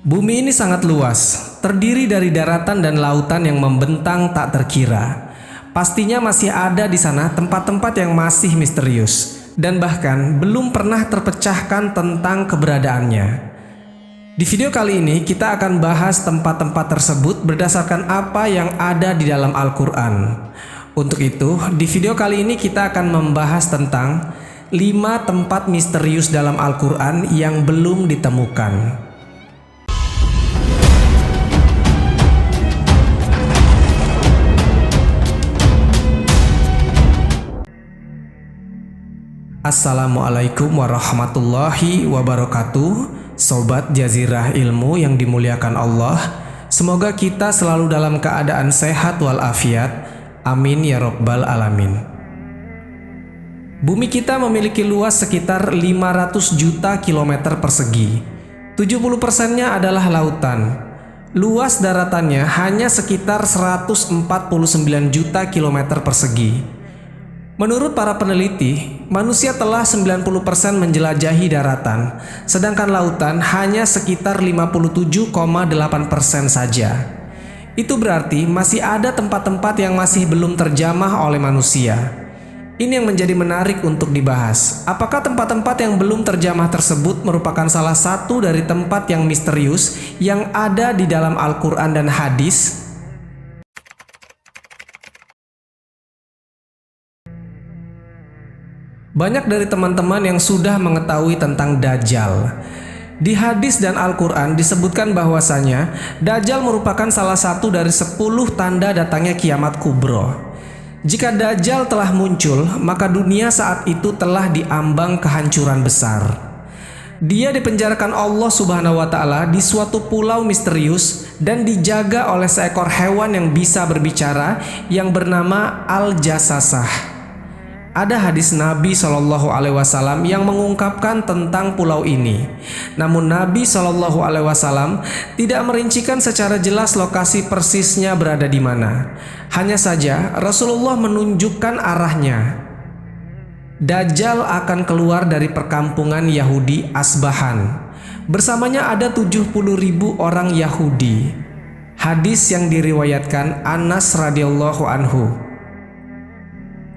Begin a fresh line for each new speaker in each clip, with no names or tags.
Bumi ini sangat luas, terdiri dari daratan dan lautan yang membentang tak terkira. Pastinya masih ada di sana tempat-tempat yang masih misterius dan bahkan belum pernah terpecahkan tentang keberadaannya. Di video kali ini kita akan bahas tempat-tempat tersebut berdasarkan apa yang ada di dalam Al-Quran. Untuk itu, di video kali ini kita akan membahas tentang 5 tempat misterius dalam Al-Quran yang belum ditemukan. Assalamualaikum warahmatullahi wabarakatuh. Sobat Jazirah Ilmu yang dimuliakan Allah, semoga kita selalu dalam keadaan sehat walafiat. Amin ya rabbal alamin. Bumi kita memiliki luas sekitar 500 juta kilometer persegi. 70%-nya adalah lautan. Luas daratannya hanya sekitar 149 juta kilometer persegi. Menurut para peneliti, manusia telah 90% menjelajahi daratan, sedangkan lautan hanya sekitar 57,8% saja. Itu berarti masih ada tempat-tempat yang masih belum terjamah oleh manusia. Ini yang menjadi menarik untuk dibahas. Apakah tempat-tempat yang belum terjamah tersebut merupakan salah satu dari tempat yang misterius yang ada di dalam Al-Quran dan hadis? Banyak dari teman-teman yang sudah mengetahui tentang Dajjal. Di hadis dan Al-Quran disebutkan bahwasanya Dajjal merupakan salah satu dari 10 tanda datangnya kiamat kubro. Jika Dajjal telah muncul, maka dunia saat itu telah diambang kehancuran besar. Dia dipenjarakan Allah Subhanahu wa Ta'ala di suatu pulau misterius dan dijaga oleh seekor hewan yang bisa berbicara yang bernama Al-Jassasah. Ada hadis Nabi Shallallahu Alaihi Wasallam yang mengungkapkan tentang pulau ini. Namun Nabi Shallallahu Alaihi Wasallam tidak merincikan secara jelas lokasi persisnya berada di mana. Hanya saja Rasulullah menunjukkan arahnya. Dajjal akan keluar dari perkampungan Yahudi Asbahan. Bersamanya ada 70.000 orang Yahudi. Hadis yang diriwayatkan Anas radhiyallahu anhu.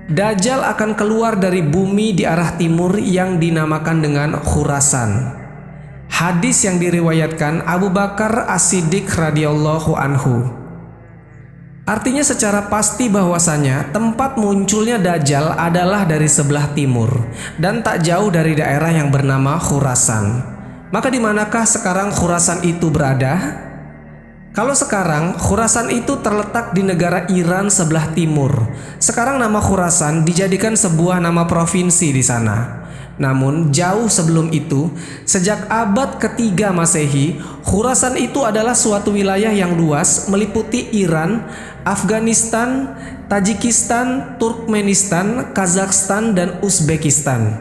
Dajjal akan keluar dari bumi di arah timur yang dinamakan dengan Khurasan. Hadis yang diriwayatkan Abu Bakar As-Siddiq radhiyallahu anhu. Artinya secara pasti bahwasanya tempat munculnya Dajjal adalah dari sebelah timur dan tak jauh dari daerah yang bernama Khurasan. Maka di manakah sekarang Khurasan itu berada? Kalau sekarang, Khurasan itu terletak di negara Iran sebelah timur. Sekarang nama Khurasan dijadikan sebuah nama provinsi di sana. Namun, jauh sebelum itu, sejak abad ketiga Masehi, Khurasan itu adalah suatu wilayah yang luas meliputi Iran, Afghanistan, Tajikistan, Turkmenistan, Kazakhstan, dan Uzbekistan.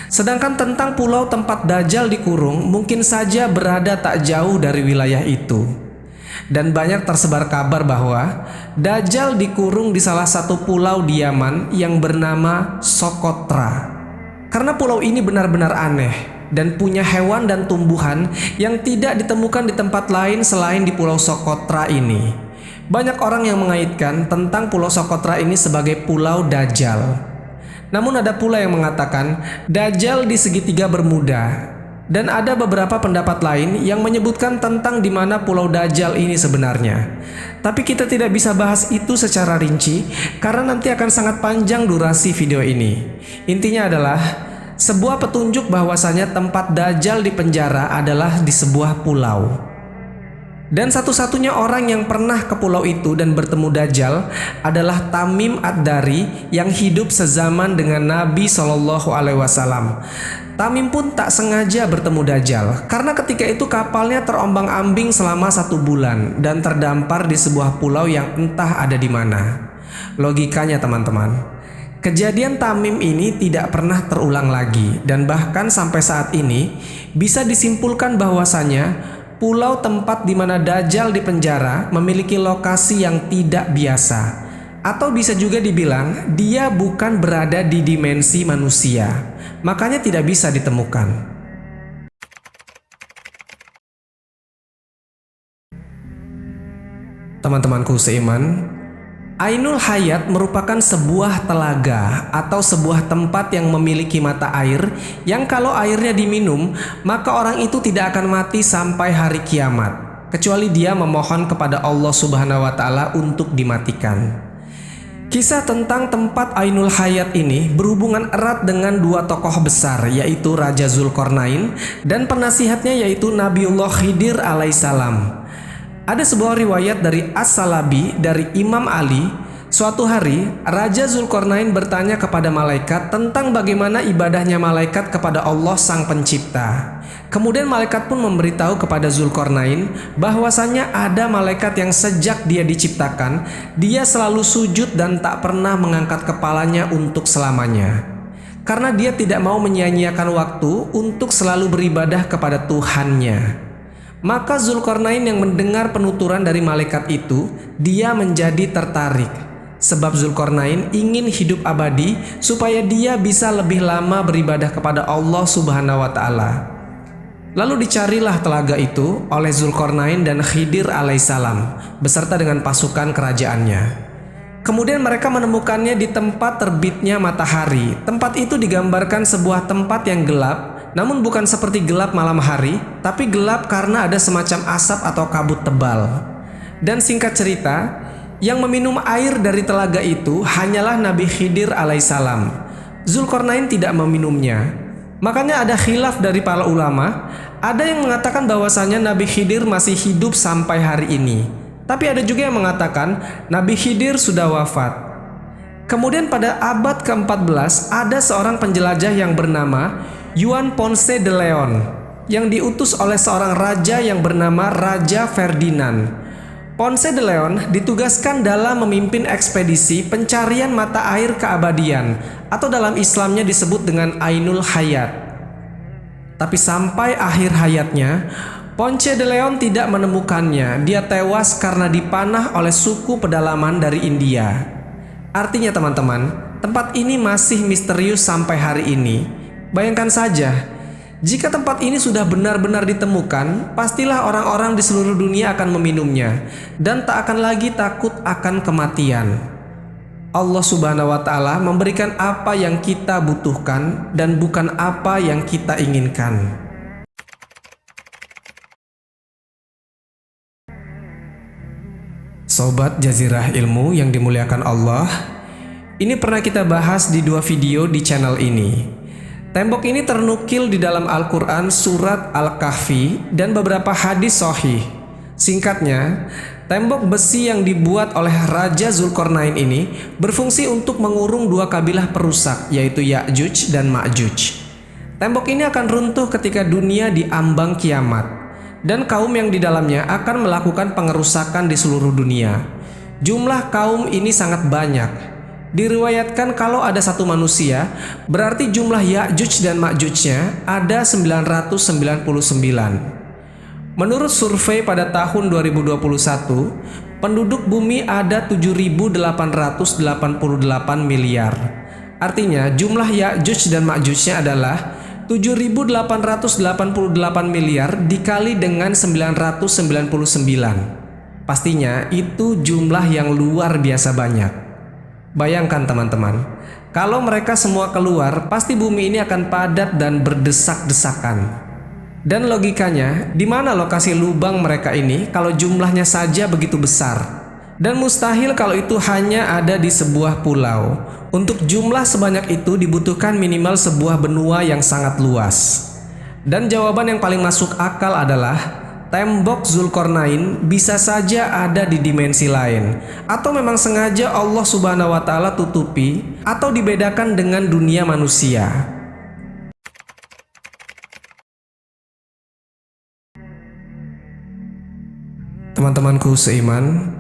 Sedangkan tentang pulau tempat Dajjal dikurung mungkin saja berada tak jauh dari wilayah itu. Dan banyak tersebar kabar bahwa Dajjal dikurung di salah satu pulau di Yaman yang bernama Socotra. Karena pulau ini benar-benar aneh dan punya hewan dan tumbuhan yang tidak ditemukan di tempat lain selain di pulau Socotra ini. Banyak orang yang mengaitkan tentang pulau Socotra ini sebagai pulau Dajjal. Namun ada pula yang mengatakan Dajjal di segitiga Bermuda. Dan ada beberapa pendapat lain yang menyebutkan tentang di mana pulau Dajjal ini sebenarnya. Tapi kita tidak bisa bahas itu secara rinci karena nanti akan sangat panjang durasi video ini. Intinya adalah sebuah petunjuk bahwasanya tempat Dajjal di penjara adalah di sebuah pulau. Dan satu-satunya orang yang pernah ke pulau itu dan bertemu Dajjal adalah Tamim Ad-Dari yang hidup sezaman dengan Nabi Shallallahu Alaihi Wasallam. Tamim pun tak sengaja bertemu Dajjal karena ketika itu kapalnya terombang-ambing selama 1 bulan dan terdampar di sebuah pulau yang entah ada di mana. Logikanya teman-teman, kejadian Tamim ini tidak pernah terulang lagi dan bahkan sampai saat ini bisa disimpulkan bahwasanya pulau tempat di mana Dajjal dipenjara memiliki lokasi yang tidak biasa. Atau bisa juga dibilang dia bukan berada di dimensi manusia, makanya tidak bisa ditemukan. Teman-temanku seiman, Ainul Hayat merupakan sebuah telaga atau sebuah tempat yang memiliki mata air yang kalau airnya diminum, maka orang itu tidak akan mati sampai hari kiamat, kecuali dia memohon kepada Allah Subhanahu wa Ta'ala untuk dimatikan. Kisah tentang tempat Ainul Hayat ini berhubungan erat dengan dua tokoh besar, yaitu Raja Zulkarnain dan penasihatnya yaitu Nabiullah Khidir alaihissalam. Ada sebuah riwayat dari As-Salabi dari Imam Ali. Suatu hari Raja Zulkarnain bertanya kepada malaikat tentang bagaimana ibadahnya malaikat kepada Allah Sang Pencipta. Kemudian malaikat pun memberitahu kepada Zulkarnain bahwasanya ada malaikat yang sejak dia diciptakan, dia selalu sujud dan tak pernah mengangkat kepalanya untuk selamanya, karena dia tidak mau menyia-nyiakan waktu untuk selalu beribadah kepada Tuhannya. Maka Zulkarnain yang mendengar penuturan dari malaikat itu, dia menjadi tertarik. Sebab Zulkarnain ingin hidup abadi supaya dia bisa lebih lama beribadah kepada Allah Subhanahu wa Ta'ala. Lalu dicarilah telaga itu oleh Zulkarnain dan Khidir alaihissalam beserta dengan pasukan kerajaannya. Kemudian mereka menemukannya di tempat terbitnya matahari. Tempat itu digambarkan sebuah tempat yang gelap, namun bukan seperti gelap malam hari, tapi gelap karena ada semacam asap atau kabut tebal. Dan singkat cerita, yang meminum air dari telaga itu hanyalah Nabi Khidir alaihissalam. Zulkarnain tidak meminumnya. Makanya ada khilaf dari para ulama. Ada yang mengatakan bahwasanya Nabi Khidir masih hidup sampai hari ini. Tapi ada juga yang mengatakan Nabi Khidir sudah wafat. Kemudian pada abad ke-14 ada seorang penjelajah yang bernama Juan Ponce de Leon yang diutus oleh seorang raja yang bernama Raja Ferdinand. Ponce de Leon ditugaskan dalam memimpin ekspedisi pencarian mata air keabadian atau dalam Islamnya disebut dengan Ainul Hayat. Tapi sampai akhir hayatnya, Ponce de Leon tidak menemukannya. Dia tewas karena dipanah oleh suku pedalaman dari India. Artinya teman-teman, tempat ini masih misterius sampai hari ini. Bayangkan saja, jika tempat ini sudah benar-benar ditemukan, pastilah orang-orang di seluruh dunia akan meminumnya dan tak akan lagi takut akan kematian. Allah Subhanahu wa Ta'ala memberikan apa yang kita butuhkan dan bukan apa yang kita inginkan. Sobat Jazirah Ilmu yang dimuliakan Allah, ini pernah kita bahas di dua video di channel ini. Tembok ini ternukil di dalam Al-Quran surat Al-Kahfi dan beberapa hadis sahih. Singkatnya, tembok besi yang dibuat oleh Raja Zulkarnain ini berfungsi untuk mengurung dua kabilah perusak, yaitu Ya'juj dan Ma'juj. Tembok ini akan runtuh ketika dunia diambang kiamat, dan kaum yang di dalamnya akan melakukan pengerusakan di seluruh dunia. Jumlah kaum ini sangat banyak. Diriwayatkan kalau ada satu manusia, berarti jumlah Ya'juj dan Ma'jujnya ada 999. Menurut survei pada tahun 2021, penduduk bumi ada 7.888 miliar. Artinya jumlah Ya'juj dan Ma'jujnya adalah 7.888 miliar dikali dengan 999. Pastinya itu jumlah yang luar biasa banyak. Bayangkan teman-teman, kalau mereka semua keluar, pasti bumi ini akan padat dan berdesak-desakan. Dan logikanya, di mana lokasi lubang mereka ini kalau jumlahnya saja begitu besar? Dan mustahil kalau itu hanya ada di sebuah pulau. Untuk jumlah sebanyak itu dibutuhkan minimal sebuah benua yang sangat luas. Dan jawaban yang paling masuk akal adalah tembok Zulkarnain bisa saja ada di dimensi lain, atau memang sengaja Allah Subhanahu wa Ta'ala tutupi atau dibedakan dengan dunia manusia. Teman-temanku seiman,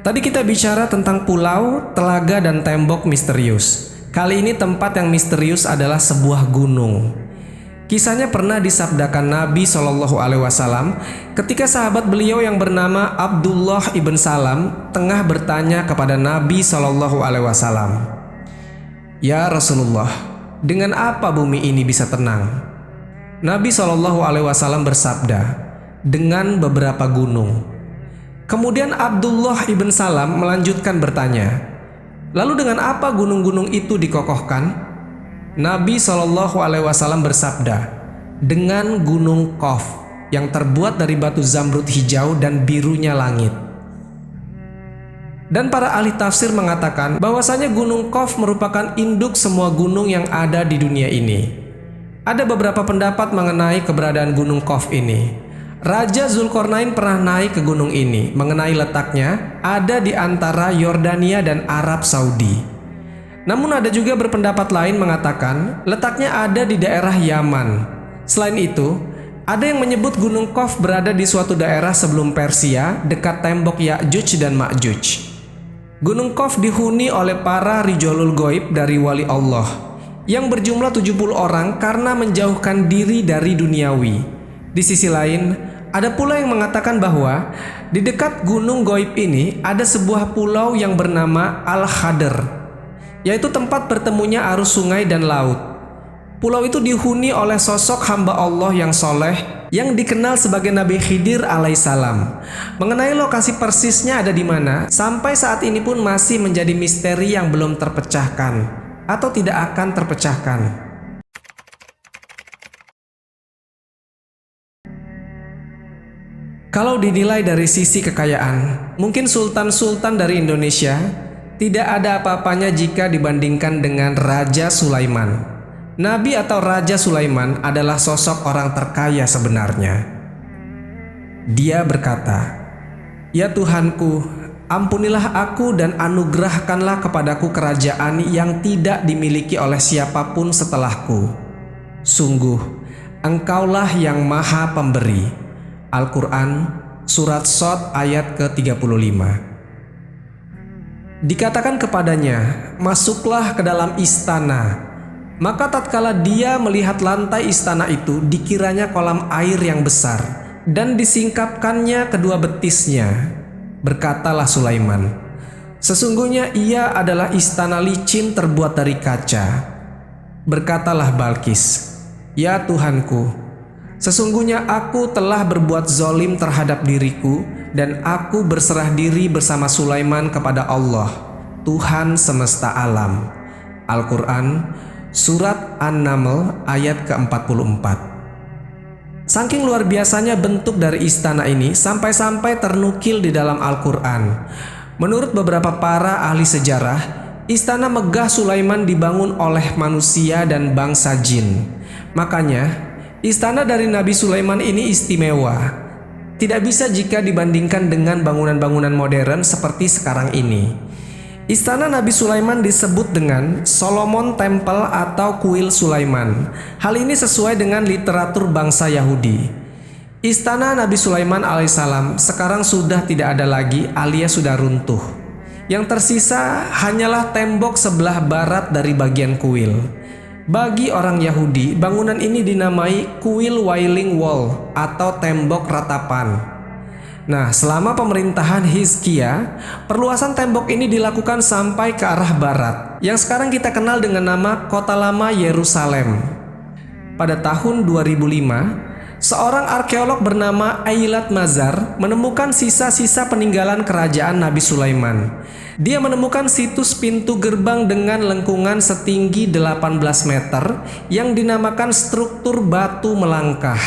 tadi kita bicara tentang pulau, telaga, dan tembok misterius. Kali ini tempat yang misterius adalah sebuah gunung. Kisahnya pernah disabdakan Nabi SAW ketika sahabat beliau yang bernama Abdullah ibn Salam tengah bertanya kepada Nabi SAW, "Ya Rasulullah, dengan apa bumi ini bisa tenang?" Nabi SAW bersabda, "Dengan beberapa gunung." Kemudian Abdullah ibn Salam melanjutkan bertanya, "Lalu dengan apa gunung-gunung itu dikokohkan?" Nabi SAW bersabda, "Dengan gunung Qaf yang terbuat dari batu zamrud hijau dan birunya langit." Dan para ahli tafsir mengatakan bahwasanya gunung Qaf merupakan induk semua gunung yang ada di dunia ini. Ada beberapa pendapat mengenai keberadaan gunung Qaf ini. Raja Zulkarnain pernah naik ke gunung ini. Mengenai letaknya, ada di antara Yordania dan Arab Saudi. Namun ada juga berpendapat lain mengatakan letaknya ada di daerah Yaman. Selain itu, ada yang menyebut gunung Qaf berada di suatu daerah sebelum Persia, dekat tembok Ya'juj dan Ma'juj. Gunung Qaf dihuni oleh para rijolul goib dari wali Allah yang berjumlah 70 orang karena menjauhkan diri dari duniawi. Di sisi lain, ada pula yang mengatakan bahwa di dekat gunung goib ini ada sebuah pulau yang bernama Al-Khadr, yaitu tempat bertemunya arus sungai dan laut. Pulau itu dihuni oleh sosok hamba Allah yang soleh yang dikenal sebagai Nabi Khidir alaihissalam. Mengenai lokasi persisnya ada di mana, sampai saat ini pun masih menjadi misteri yang belum terpecahkan atau tidak akan terpecahkan. Kalau dinilai dari sisi kekayaan, mungkin sultan-sultan dari Indonesia tidak ada apa-apanya jika dibandingkan dengan Raja Sulaiman. Nabi atau Raja Sulaiman adalah sosok orang terkaya sebenarnya. Dia berkata, "Ya Tuhanku, ampunilah aku dan anugerahkanlah kepadaku kerajaan yang tidak dimiliki oleh siapapun setelahku. Sungguh, Engkaulah yang Maha Pemberi." Al-Quran Surat Shad ayat ke-35. Dikatakan kepadanya, "Masuklah ke dalam istana." Maka tatkala dia melihat lantai istana itu, dikiranya kolam air yang besar, dan disingkapkannya kedua betisnya. Berkatalah Sulaiman, "Sesungguhnya ia adalah istana licin terbuat dari kaca." Berkatalah Balkis, "Ya Tuhanku, sesungguhnya aku telah berbuat zolim terhadap diriku dan aku berserah diri bersama Sulaiman kepada Allah, Tuhan semesta alam." Al-Quran Surat An-Naml ayat ke-44. Saking luar biasanya bentuk dari istana ini sampai-sampai ternukil di dalam Al-Quran. Menurut beberapa para ahli sejarah, istana megah Sulaiman dibangun oleh manusia dan bangsa jin. Makanya, istana dari Nabi Sulaiman ini istimewa. Tidak bisa jika dibandingkan dengan bangunan-bangunan modern seperti sekarang ini. Istana Nabi Sulaiman disebut dengan Solomon Temple atau Kuil Sulaiman. Hal ini sesuai dengan literatur bangsa Yahudi. Istana Nabi Sulaiman alaihissalam sekarang sudah tidak ada lagi alias sudah runtuh. Yang tersisa hanyalah tembok sebelah barat dari bagian kuil. Bagi orang Yahudi, bangunan ini dinamai Kuil Wailing Wall atau tembok ratapan. Nah, selama pemerintahan Hizkia, perluasan tembok ini dilakukan sampai ke arah barat, yang sekarang kita kenal dengan nama Kota Lama Yerusalem. Pada tahun 2005, seorang arkeolog bernama Eilat Mazar menemukan sisa-sisa peninggalan kerajaan Nabi Sulaiman. Dia menemukan situs pintu gerbang dengan lengkungan setinggi 18 meter yang dinamakan struktur batu melangkah.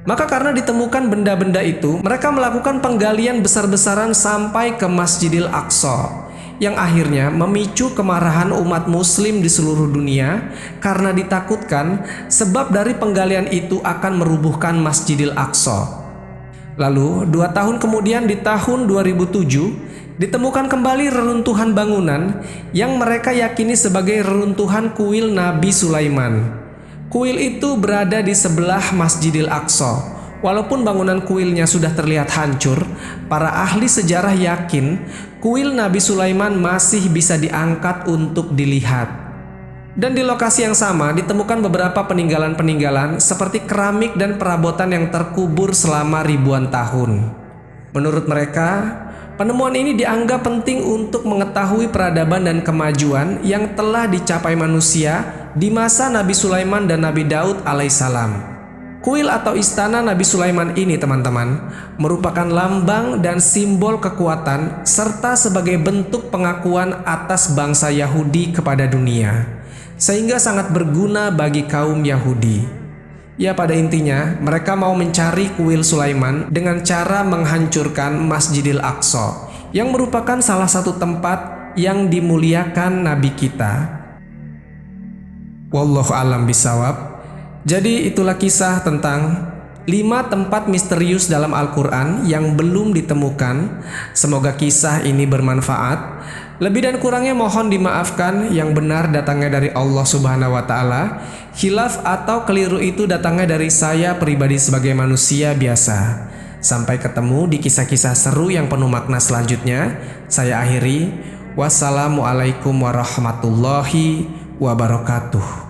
Maka karena ditemukan benda-benda itu, mereka melakukan penggalian besar-besaran sampai ke Masjidil Aqsa, yang akhirnya memicu kemarahan umat muslim di seluruh dunia karena ditakutkan sebab dari penggalian itu akan merubuhkan Masjidil Aqsa. Lalu 2 tahun kemudian di tahun 2007 ditemukan kembali reruntuhan bangunan yang mereka yakini sebagai reruntuhan kuil Nabi Sulaiman. Kuil itu berada di sebelah Masjidil Aqsa. Walaupun bangunan kuilnya sudah terlihat hancur, para ahli sejarah yakin kuil Nabi Sulaiman masih bisa diangkat untuk dilihat. Dan di lokasi yang sama ditemukan beberapa peninggalan-peninggalan seperti keramik dan perabotan yang terkubur selama ribuan tahun. Menurut mereka, penemuan ini dianggap penting untuk mengetahui peradaban dan kemajuan yang telah dicapai manusia di masa Nabi Sulaiman dan Nabi Daud alaihissalam. Kuil atau istana Nabi Sulaiman ini, teman-teman, merupakan lambang dan simbol kekuatan serta sebagai bentuk pengakuan atas bangsa Yahudi kepada dunia, sehingga sangat berguna bagi kaum Yahudi. Ya, pada intinya mereka mau mencari kuil Sulaiman dengan cara menghancurkan Masjidil Aqsa, yang merupakan salah satu tempat yang dimuliakan Nabi kita. Wallahu a'lam bishawab. Jadi itulah kisah tentang 5 tempat misterius dalam Al-Quran yang belum ditemukan. Semoga kisah ini bermanfaat. Lebih dan kurangnya mohon dimaafkan. Yang benar datangnya dari Allah Subhanahu wa Ta'ala. Khilaf atau keliru itu datangnya dari saya pribadi sebagai manusia biasa. Sampai ketemu di kisah-kisah seru yang penuh makna selanjutnya. Saya akhiri. Wassalamualaikum warahmatullahi wabarakatuh.